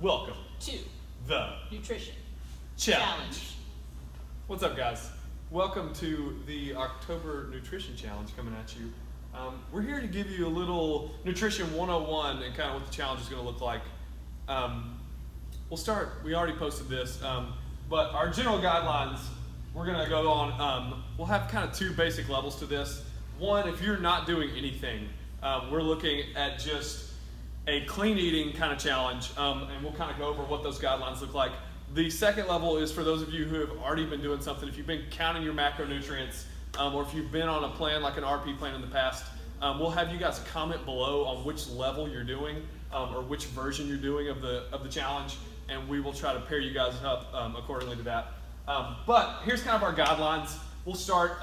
Welcome to the Nutrition Challenge. What's up, guys? Welcome to the October Nutrition Challenge coming at you. We're here to give you a little Nutrition 101 and kind of what the challenge is going to look like. We'll start, we already posted this, but our general guidelines, we're going to go on, we'll have kind of two basic levels to this. One, if you're not doing anything, we're looking at just a clean eating kind of challenge, and we'll kind of go over what those guidelines look like. The second level is for those of you who have already been doing something. If you've been counting your macronutrients, or if you've been on a plan like an RP plan in the past, we'll have you guys comment below on which level you're doing, or which version you're doing of the challenge, and we will try to pair you guys up accordingly to that. But here's kind of our guidelines. We'll start,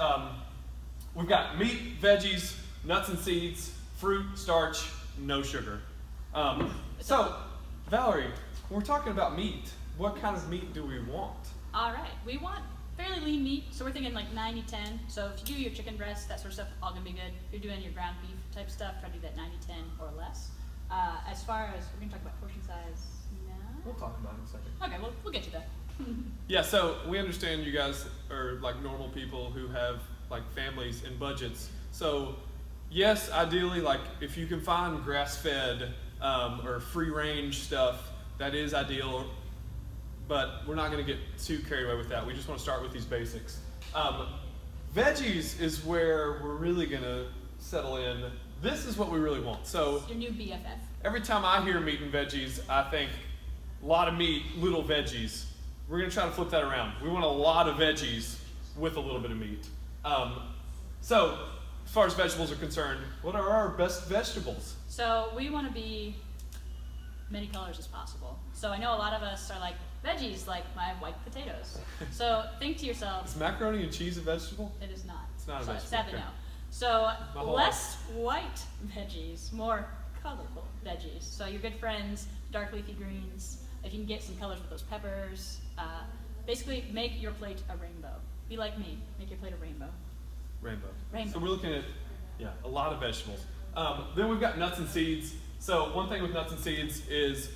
we've got meat, veggies, nuts and seeds, fruit, starch, no sugar. So, Valerie, when we're talking about meat, what kind of meat do we want? All right, we want fairly lean meat, so we're thinking like 90-10. So if you do your chicken breast, that sort of stuff, all gonna be good. If you're doing your ground beef type stuff, try to do that 90-10 or less. As far as, we're gonna talk about portion size now? We'll talk about it in a second. Okay, well, we'll get to that. Yeah, so we understand you guys are like normal people who have like families and budgets. So yes, ideally, like if you can find grass-fed or free-range stuff, that is ideal, but we're not going to get too carried away with that. We just want to start with these basics. Veggies is where we're really going to settle in. This is what we really want. So your new BFF. Every time I hear meat and veggies, I think a lot of meat, little veggies. We're going to try to flip that around. We want a lot of veggies with a little bit of meat. So as far as vegetables are concerned, what are our best vegetables? So we want to be many colors as possible. So I know a lot of us are like, veggies, like my white potatoes. So think to yourself. Is macaroni and cheese a vegetable? It is not. It's not a vegetable. Sadly, okay. no. So less white veggies, more colorful veggies. So your good friends, dark leafy greens. If you can get some colors with those peppers. Basically, make your plate a rainbow. Be like me. Make your plate a rainbow. Rainbow. So we're looking at, a lot of vegetables. Then we've got nuts and seeds. So one thing with nuts and seeds is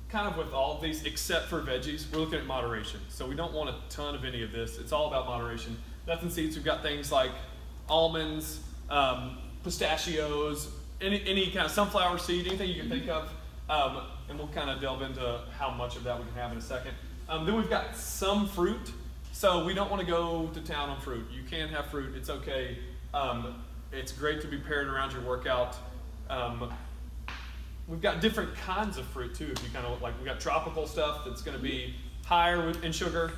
kind of with all of these, except for veggies, we're looking at moderation. So we don't want a ton of any of this. It's all about moderation. Nuts and seeds, we've got things like almonds, pistachios, any kind of sunflower seed, anything you can think of. And we'll kind of delve into how much of that we can have in a second. Then we've got some fruit. So we don't want to go to town on fruit. You can have fruit, it's okay. It's great to be paired around your workout. We've got different kinds of fruit too. If you kind of like, we've got tropical stuff that's going to be higher in sugar.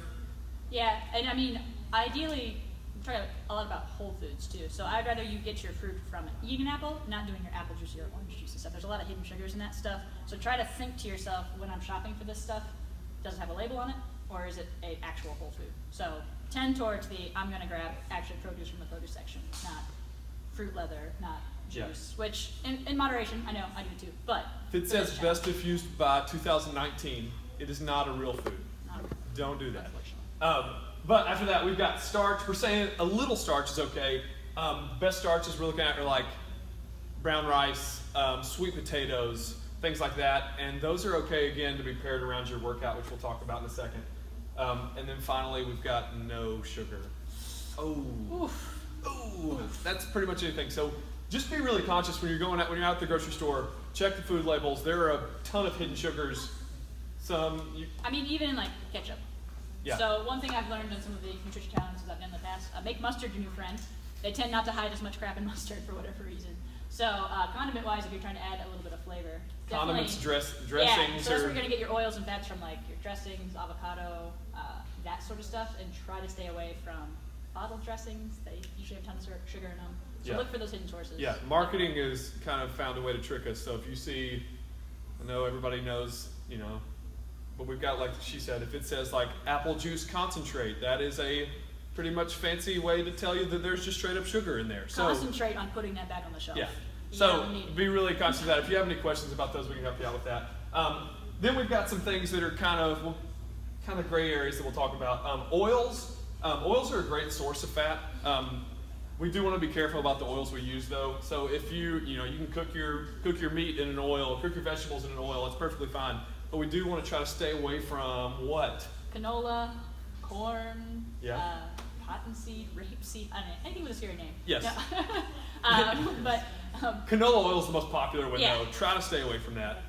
Yeah, and I mean, ideally, I'm talking a lot about whole foods too. So I'd rather you get your fruit from eating an apple, not doing your apple juice or your orange juice and stuff. There's a lot of hidden sugars in that stuff. So try to think to yourself, when I'm shopping for this stuff, does it have a label on it, or is it an actual whole food? So tend towards the, I'm going to grab actually produce from the produce section, not fruit leather, not juice, which in moderation, I know, I do too, but. If it says best diffused by 2019, it is not a real food. Don't do that. But after that, we've got starch. We're saying a little starch is okay. Best starches we're looking at are like brown rice, sweet potatoes, things like that. And those are okay, again, to be paired around your workout, which we'll talk about in a second. And then finally, we've got no sugar. That's pretty much anything. So just be really conscious when you're going out, when you're out at the grocery store. Check the food labels. There are a ton of hidden sugars. I mean, even in like ketchup. Yeah. So one thing I've learned in some of the nutrition challenges I've done in the past, make mustard your new friend. They tend not to hide as much crap in mustard for whatever reason. So condiment-wise, if you're trying to add a little bit of flavor, condiments, dressings. Yeah, so that's where you're gonna get your oils and fats from, like your dressings, avocado, that sort of stuff, and try to stay away from bottled dressings. They usually have tons of sugar in them. So look for those hidden sources. Yeah, marketing has kind of found a way to trick us. So if you see, I know everybody knows, but we've got, like she said, if it says like apple juice concentrate, that is a pretty much fancy way to tell you that there's just straight up sugar in there. Concentrate on putting that back on the shelf. Yeah. So be really conscious of that. If you have any questions about those, we can help you out with that. Then we've got some things that are kind of gray areas that we'll talk about. Oils. Oils are a great source of fat. We do want to be careful about the oils we use, though. So if you can cook your meat in an oil, cook your vegetables in an oil, it's perfectly fine. but we do want to try to stay away from what? Canola, corn, Yeah. cottonseed, rapeseed, I don't know, anything with a scary name. Yes. No. Canola oil is the most popular one, Yeah. though. Try to stay away from that.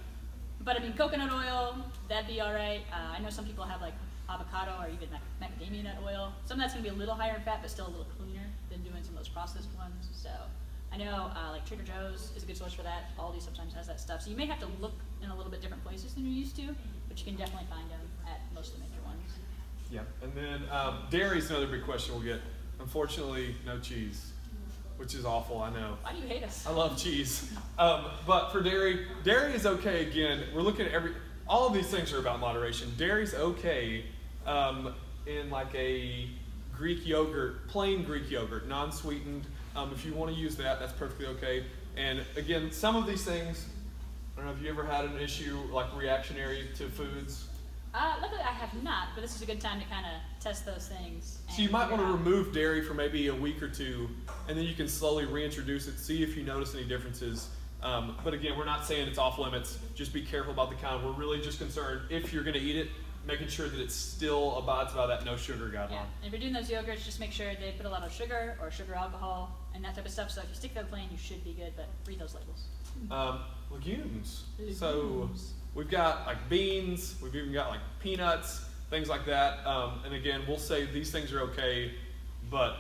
But I mean, coconut oil, that'd be all right. I know some people have like avocado or even macadamia nut oil. Some of that's gonna be a little higher in fat, but still a little cleaner than doing some of those processed ones. So I know like Trader Joe's is a good source for that. Aldi sometimes has that stuff. So you may have to look in a little bit different places than you're used to, but you can definitely find them at most of the major ones. Yeah, and then dairy is another big question we'll get. Unfortunately, no cheese, which is awful, I know. Why do you hate us? I love cheese. But for dairy is okay. Again, we're looking at all of these things are about moderation. Dairy's okay in like a Greek yogurt, plain Greek yogurt, non-sweetened. If you want to use that, that's perfectly okay. And again, some of these things, I don't know if you ever had an issue like reactionary to foods. Luckily I have not, but this is a good time to kind of test those things. So you might want to remove dairy for maybe a week or two, and then you can slowly reintroduce it, see if you notice any differences. But again, we're not saying it's off limits. Just be careful about the kind. We're really just concerned if you're going to eat it, making sure that it still abides by that no sugar guideline. Yeah, and if you're doing those yogurts, just make sure they put a lot of sugar or sugar alcohol and that type of stuff. So if you stick to the plain, you should be good, but read those labels. Legumes. So we've got like beans, we've even got like peanuts, things like that. And again, we'll say these things are okay, but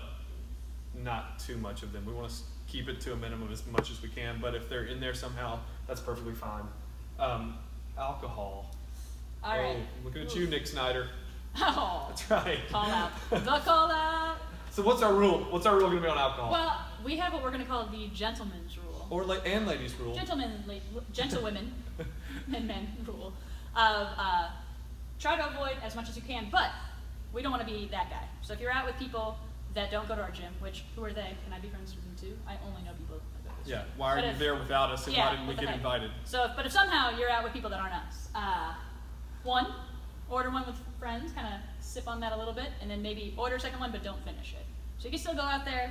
not too much of them. We want to keep it to a minimum as much as we can, but if they're in there somehow, that's perfectly fine. Alcohol. All right. Looking at you, Nick Snyder. Oh, That's right. call out. The call out. So what's our rule? What's our rule going to be on alcohol? Well, we have what we're going to call the gentleman's rule. Or and ladies' rule. Gentlewomen and men rule of try to avoid as much as you can, but we don't want to be that guy. So if you're out with people that don't go to our gym, which who are they? Can I be friends with them too? I only know people that go to this Yeah. gym. Why are you there without us, and why didn't we get invited? So, but if somehow you're out with people that aren't us, order one with friends, kind of sip on that a little bit, and then maybe order a second one, but don't finish it. So you can still go out there,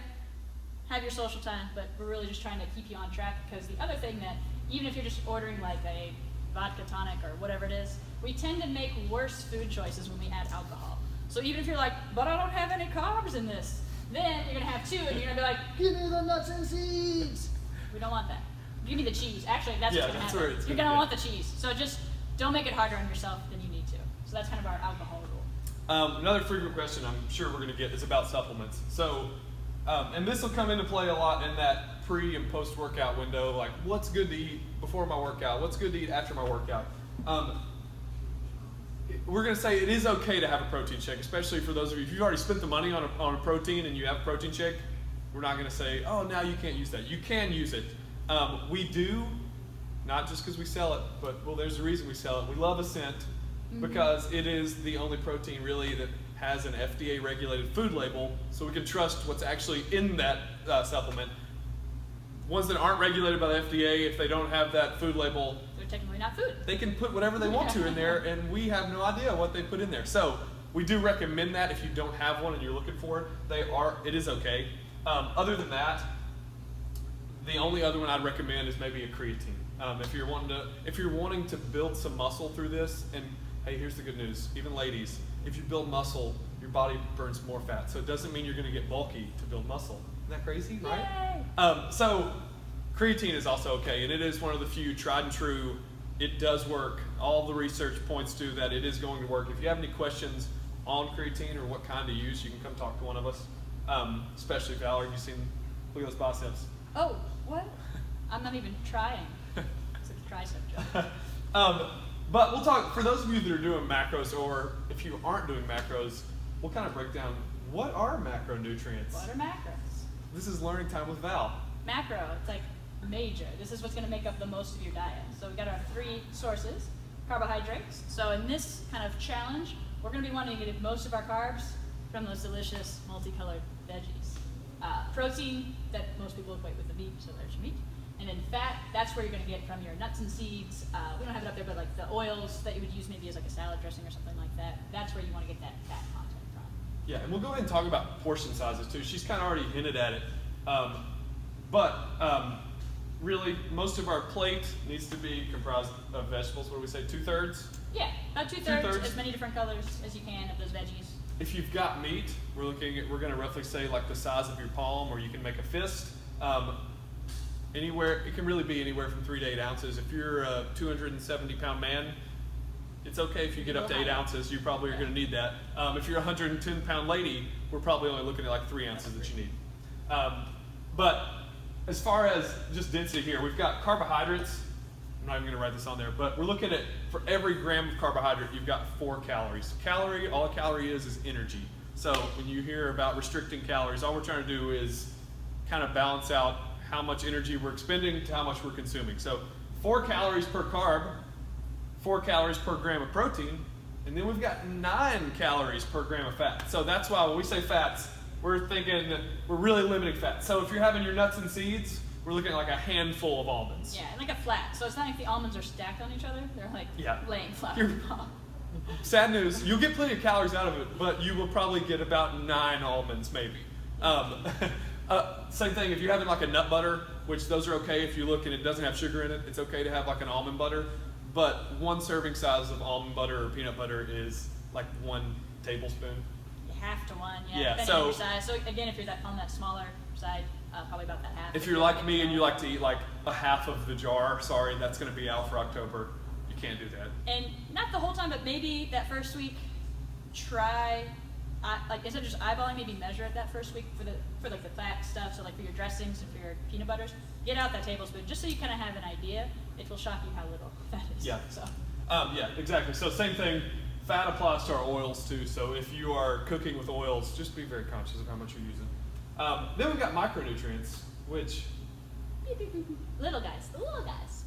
have your social time, but we're really just trying to keep you on track, because the other thing that, even if you're just ordering like a vodka tonic or whatever it is, we tend to make worse food choices when we add alcohol. So even if you're like, but I don't have any carbs in this, then you're gonna have two, and you're gonna be like, give me the nuts and seeds. We don't want that. Give me the cheese. Actually, that's what's gonna happen. You're gonna want the cheese. So just don't make it harder on yourself than you need to. So that's kind of our alcohol rule. Another frequent question I'm sure we're going to get is about supplements. So, and this will come into play a lot in that pre and post workout window, like what's good to eat before my workout, what's good to eat after my workout. We're going to say it is okay to have a protein shake, especially for those of you, if you've already spent the money on a protein and you have a protein shake, we're not going to say, oh, now you can't use that. You can use it. We do, not just because we sell it, but well, there's a reason we sell it. We love Ascent because it is the only protein really that has an FDA regulated food label, so we can trust what's actually in that supplement. Ones that aren't regulated by the FDA, if they don't have that food label, they're technically not food. They can put whatever they want to in there, and we have no idea what they put in there. So we do recommend that if you don't have one and you're looking for it, it is okay. Other than that, the only other one I'd recommend is maybe a creatine. If you're wanting to build some muscle through this, and hey, here's the good news, even ladies, if you build muscle, your body burns more fat. So it doesn't mean you're going to get bulky to build muscle. Isn't that crazy, right? So creatine is also okay, and it is one of the few tried and true. It does work. All the research points to that it is going to work. If you have any questions on creatine or what kind to use, you can come talk to one of us. Especially Valerie, you've seen, look at those biceps. Oh, what? I'm not even trying. It's a tricep joke. But we'll talk, for those of you that are doing macros, or if you aren't doing macros, we'll kind of break down what are macronutrients. What are macros? This is learning time with Val. Macro, it's like major. This is what's going to make up the most of your diet. So we got our three sources, carbohydrates. So in this kind of challenge, we're going to be wanting to get most of our carbs from those delicious multicolored veggies. Protein, that most people equate with the meat, so there's your meat. And then fat, that's where you're going to get from your nuts and seeds. We don't have it up there, but like the oils that you would use maybe as like a salad dressing or something like that. That's where you want to get that fat content from. Yeah, and we'll go ahead and talk about portion sizes too. She's kind of already hinted at it. Really, most of our plate needs to be comprised of vegetables. What do we say, 2/3? Yeah, about two-thirds, Two-thirds. as many different colors as you can of those veggies. If you've got meat, we're going to roughly say like the size of your palm, or you can make a fist. Anywhere, it can really be anywhere from 3 to 8 ounces. If you're a 270-pound man, it's okay if you get up to 8 ounces. You probably are going to need that. If you're a 110-pound lady, we're probably only looking at like 3 ounces that you need. But as far as just density here, we've got carbohydrates. I'm not even going to write this on there, but we're looking at, for every gram of carbohydrate, you've got 4 calories. Calorie, all a calorie is energy. So when you hear about restricting calories, all we're trying to do is kind of balance out how much energy we're expending to how much we're consuming. So 4 calories per carb, 4 calories per gram of protein, and then we've got 9 calories per gram of fat. So that's why when we say fats, we're thinking we're really limiting fat. So if you're having your nuts and seeds, we're looking at like a handful of almonds. Yeah, and like a flat. So it's not like the almonds are stacked on each other. They're like laying flat. Sad news, you'll get plenty of calories out of it, but you will probably get about 9 almonds maybe. Same thing, if you're having like a nut butter, which those are okay if you look and it doesn't have sugar in it, it's okay to have like an almond butter, but 1 serving size of almond butter or peanut butter is like 1 tablespoon. You have to 1, Yeah, depending on your size. So again, if you're on that smaller side, probably about that half. If you're like me and you like to eat like a half of the jar, sorry, that's going to be out for October. You can't do that. And not the whole time, but maybe that first week, try, like instead of just eyeballing, maybe measure it that first week for like the fat stuff. So like for your dressings and for your peanut butters, get out that tablespoon just so you kind of have an idea. It will shock you how little that is. Yeah. So. Yeah, exactly. So same thing. Fat applies to our oils too. So if you are cooking with oils, just be very conscious of how much you're using. Then we've got micronutrients, which little guys.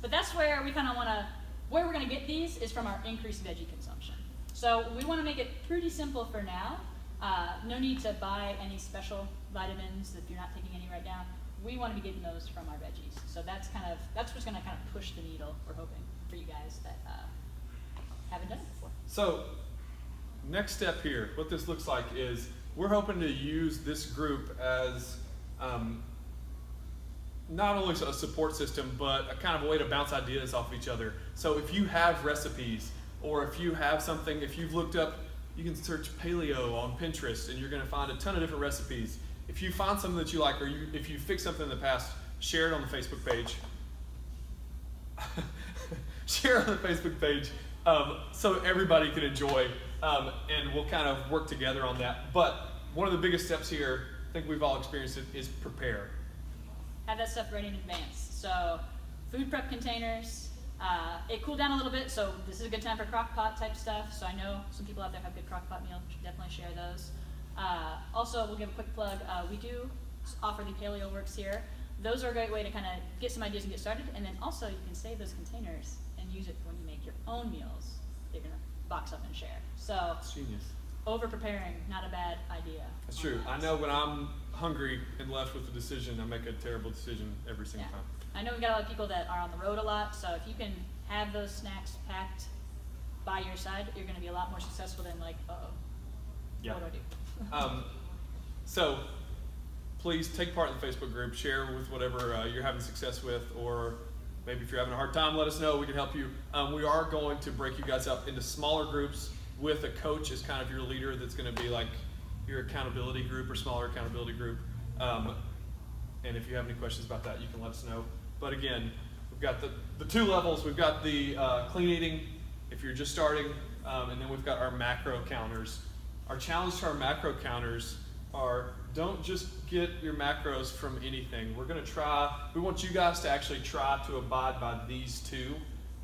But that's where we kind of want to, where we're going to get these is from our increased veggie consumption. So we want to make it pretty simple for now. No need to buy any special vitamins if you're not taking any right now. We want to be getting those from our veggies. So that's what's going to kind of push the needle, we're hoping, for you guys that haven't done it before. So next step here, what this looks like is we're hoping to use this group as not only a support system, but a kind of a way to bounce ideas off of each other. So if you have recipes, or if you have something, if you've looked up, you can search paleo on Pinterest and you're going to find a ton of different recipes. If you find something that you like, or if you fixed something in the past, share it on the Facebook page. Share it on the Facebook page so everybody can enjoy, and we'll kind of work together on that. But one of the biggest steps here, I think we've all experienced it, is prepare. Have that stuff ready in advance. So food prep containers, it cooled down a little bit, so this is a good time for crock pot type stuff. So I know some people out there have good crock pot meals, should definitely share those. Also, we'll give a quick plug, we do offer the Paleo Works here. Those are a great way to kind of get some ideas and get started, and then also you can save those containers and use it when you make your own meals that you're gonna box up and share. So That's genius. Over preparing, not a bad idea. That's true. I know when I'm hungry and left with a decision, I make a terrible decision every single time. I know we've got a lot of people that are on the road a lot, so if you can have those snacks packed by your side, you're going to be a lot more successful than like, Yeah. What do I do? So please take part in the Facebook group, share with whatever you're having success with, or maybe if you're having a hard time, let us know. We can help you. We are going to break you guys up into smaller groups with a coach as kind of your leader that's going to be like your accountability group or smaller accountability group. And if you have any questions about that, you can let us know. But again, we've got the 2 levels. We've got the clean eating if you're just starting, and then we've got our macro counters. Our challenge to our macro counters are don't just get your macros from anything. We want you guys to actually try to abide by these 2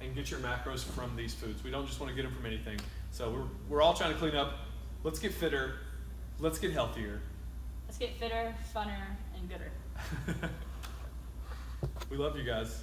and get your macros from these foods. We don't just want to get them from anything. So we're all trying to clean up. Let's get fitter. Let's get healthier. Let's get fitter, funner, and gooder. We love you guys.